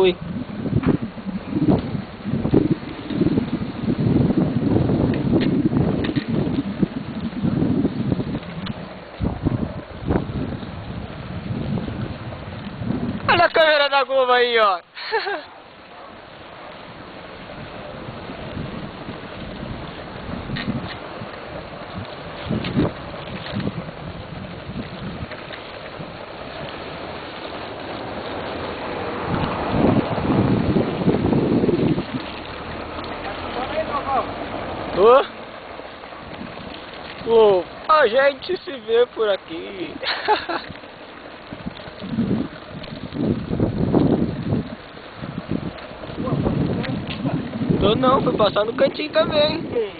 Oi. Olha a câmera da Globo aí, ó. A gente se vê por aqui. Tô não, fui passar no cantinho também.